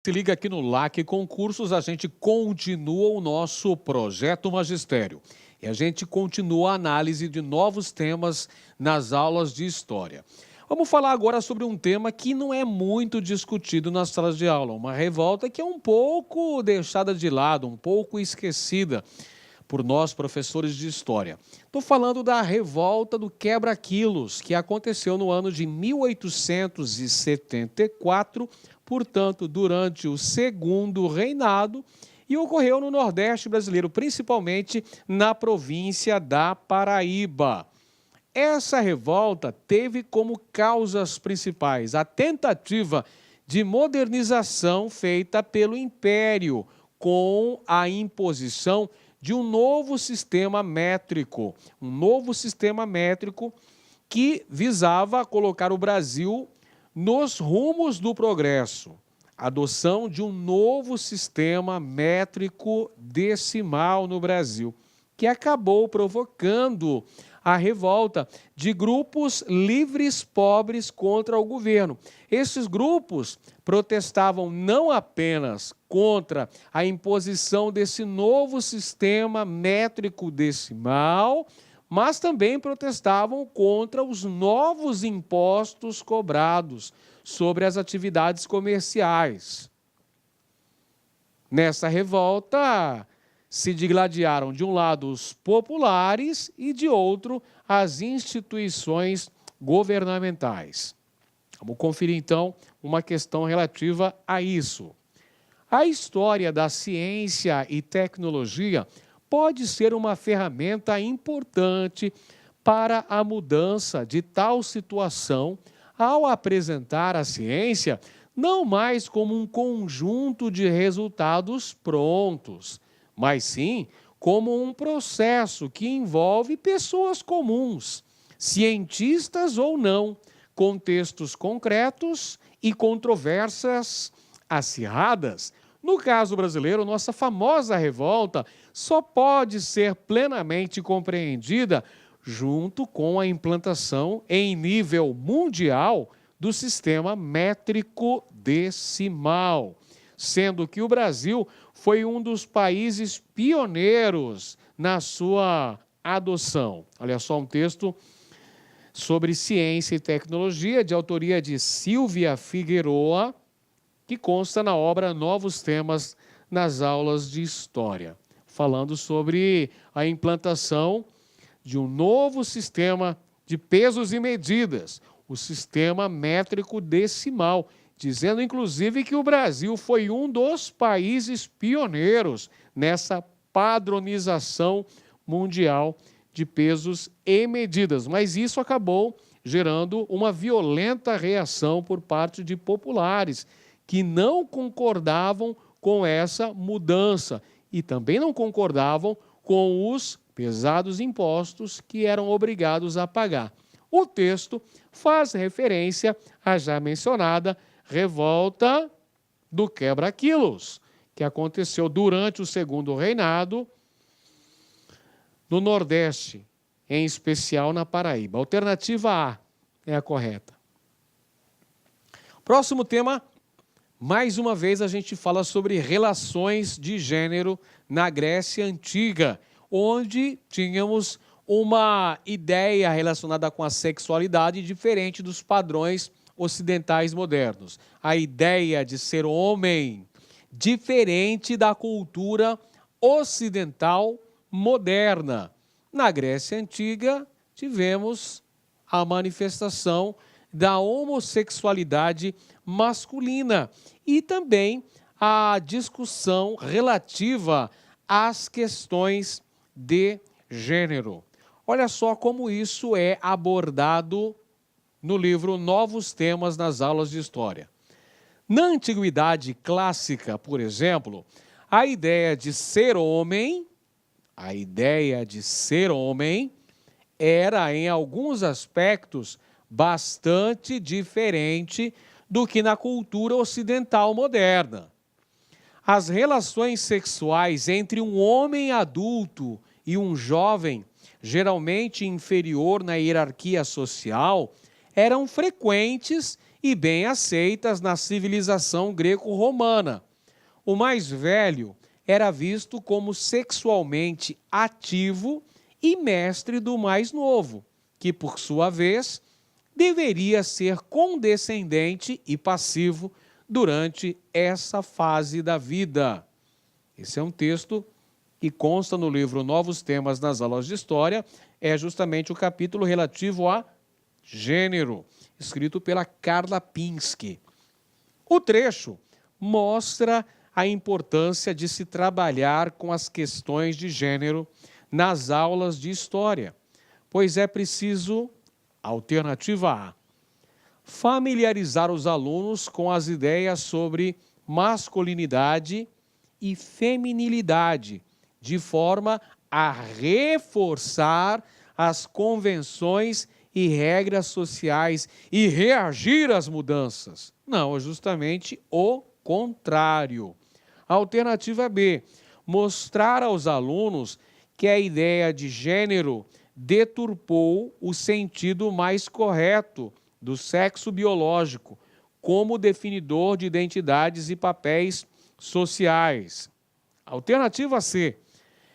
Se liga aqui no LAC Concursos, a gente continua o nosso projeto magistério. E a gente continua a análise de novos temas nas aulas de história. Vamos falar agora sobre um tema que não é muito discutido nas salas de aula, uma revolta que é um pouco deixada de lado, um pouco esquecida por nós, professores de história. Estou falando da revolta do Quebra-Quilos, que aconteceu no ano de 1874, portanto, durante o segundo reinado, e ocorreu no Nordeste brasileiro, principalmente na província da Paraíba. Essa revolta teve como causas principais a tentativa de modernização feita pelo Império, com a imposição de um novo sistema métrico que visava colocar o Brasil nos rumos do progresso. A adoção de um novo sistema métrico decimal no Brasil, que acabou provocando a revolta de grupos livres pobres contra o governo. Esses grupos protestavam não apenas contra a imposição desse novo sistema métrico decimal, mas também protestavam contra os novos impostos cobrados sobre as atividades comerciais. Nessa revolta, se digladiaram de um lado os populares e de outro as instituições governamentais. Vamos conferir então uma questão relativa a isso. A história da ciência e tecnologia pode ser uma ferramenta importante para a mudança de tal situação ao apresentar a ciência não mais como um conjunto de resultados prontos, mas sim como um processo que envolve pessoas comuns, cientistas ou não, contextos concretos e controvérsias acirradas. No caso brasileiro, nossa famosa revolta só pode ser plenamente compreendida junto com a implantação em nível mundial do sistema métrico decimal, sendo que o Brasil foi um dos países pioneiros na sua adoção. Olha só um texto sobre ciência e tecnologia, de autoria de Silvia Figueroa, que consta na obra Novos Temas nas Aulas de História, falando sobre a implantação de um novo sistema de pesos e medidas, o sistema métrico decimal, dizendo inclusive que o Brasil foi um dos países pioneiros nessa padronização mundial de pesos e medidas. Mas isso acabou gerando uma violenta reação por parte de populares que não concordavam com essa mudança e também não concordavam com os pesados impostos que eram obrigados a pagar. O texto faz referência à já mencionada revolta do Quebra-Quilos, que aconteceu durante o segundo reinado no Nordeste, em especial na Paraíba. Alternativa A é a correta. Próximo tema, mais uma vez a gente fala sobre relações de gênero na Grécia Antiga, onde tínhamos uma ideia relacionada com a sexualidade diferente dos padrões ocidentais modernos. A ideia de ser homem, diferente da cultura ocidental moderna. Na Grécia Antiga, tivemos a manifestação da homossexualidade masculina e também a discussão relativa às questões de gênero. Olha só como isso é abordado no livro Novos Temas nas Aulas de História. Na Antiguidade Clássica, por exemplo, a ideia de ser homem era, em alguns aspectos, bastante diferente do que na cultura ocidental moderna. As relações sexuais entre um homem adulto e um jovem, geralmente inferior na hierarquia social, eram frequentes e bem aceitas na civilização greco-romana. O mais velho era visto como sexualmente ativo e mestre do mais novo, que, por sua vez, deveria ser condescendente e passivo durante essa fase da vida. Esse é um texto que consta no livro Novos Temas nas Aulas de História, é justamente o capítulo relativo a gênero, escrito pela Carla Pinsky. O trecho mostra a importância de se trabalhar com as questões de gênero nas aulas de história, pois é preciso, alternativa A, familiarizar os alunos com as ideias sobre masculinidade e feminilidade, de forma a reforçar as convenções e regras sociais e reagir às mudanças. Não, é justamente o contrário. Alternativa B, mostrar aos alunos que a ideia de gênero deturpou o sentido mais correto do sexo biológico como definidor de identidades e papéis sociais. Alternativa C,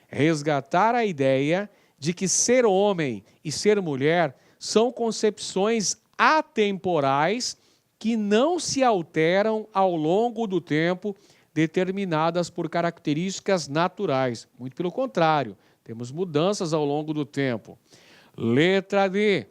resgatar a ideia de que ser homem e ser mulher são concepções atemporais que não se alteram ao longo do tempo, determinadas por características naturais. Muito pelo contrário, temos mudanças ao longo do tempo. Letra D,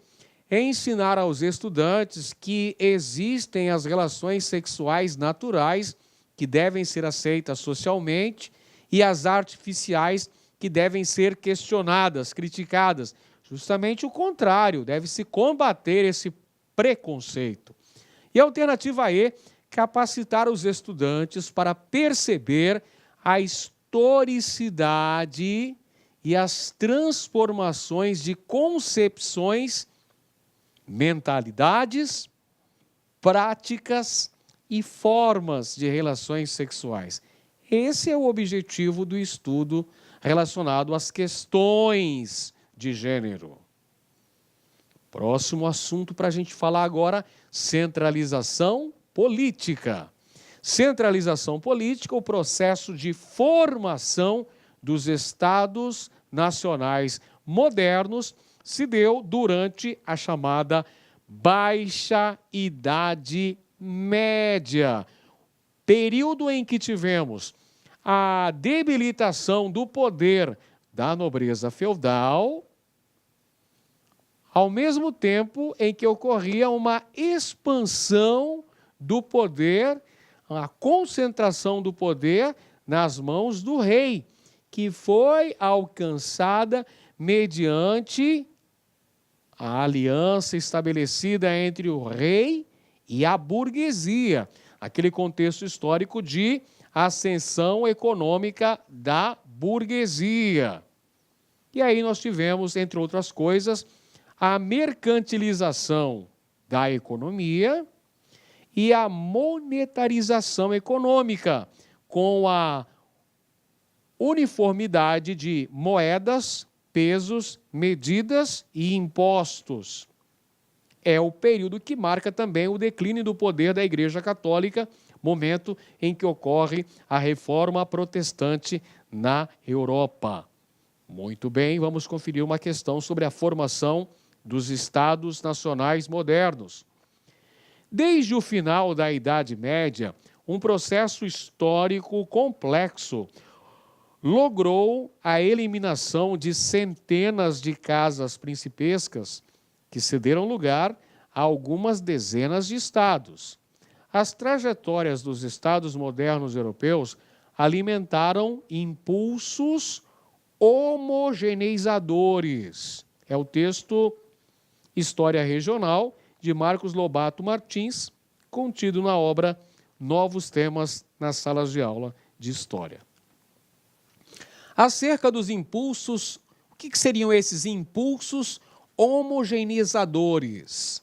ensinar aos estudantes que existem as relações sexuais naturais que devem ser aceitas socialmente e as artificiais que devem ser questionadas, criticadas. Justamente o contrário, deve-se combater esse preconceito. E a alternativa E, capacitar os estudantes para perceber a historicidade e as transformações de concepções, mentalidades, práticas e formas de relações sexuais. Esse é o objetivo do estudo relacionado às questões de gênero. Próximo assunto para a gente falar agora, centralização política. Centralização política, o processo de formação dos estados nacionais modernos se deu durante a chamada Baixa Idade Média, período em que tivemos a debilitação do poder da nobreza feudal, ao mesmo tempo em que ocorria uma expansão do poder, a concentração do poder nas mãos do rei, que foi alcançada mediante a aliança estabelecida entre o rei e a burguesia, aquele contexto histórico de ascensão econômica da burguesia. E aí nós tivemos, entre outras coisas, a mercantilização da economia e a monetarização econômica, com a uniformidade de moedas, pesos, medidas e impostos. É o período que marca também o declínio do poder da Igreja Católica, momento em que ocorre a reforma protestante na Europa. Muito bem, vamos conferir uma questão sobre a formação dos Estados nacionais modernos. Desde o final da Idade Média, um processo histórico complexo logrou a eliminação de centenas de casas principescas que cederam lugar a algumas dezenas de estados. As trajetórias dos estados modernos europeus alimentaram impulsos homogeneizadores. É o texto História Regional, de Marcos Lobato Martins, contido na obra Novos Temas nas Salas de Aula de História. Acerca dos impulsos, o que seriam esses impulsos homogeneizadores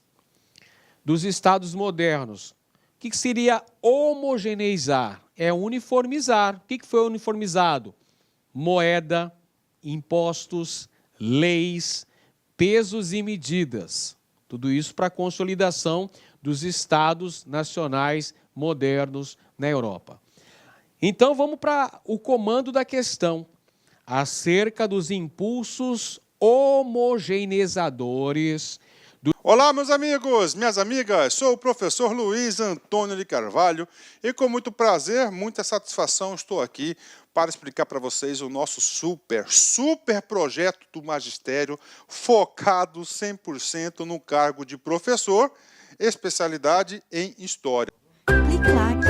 dos estados modernos? O que seria homogeneizar? É uniformizar. O que foi uniformizado? Moeda, impostos, leis, pesos e medidas. Tudo isso para a consolidação dos Estados nacionais modernos na Europa. Então, vamos para o comando da questão, acerca dos impulsos homogeneizadores. Olá, meus amigos, minhas amigas, sou o professor Luiz Antônio de Carvalho e com muito prazer, muita satisfação estou aqui para explicar para vocês o nosso super projeto do magistério focado 100% no cargo de professor, especialidade em História. Clique-claque.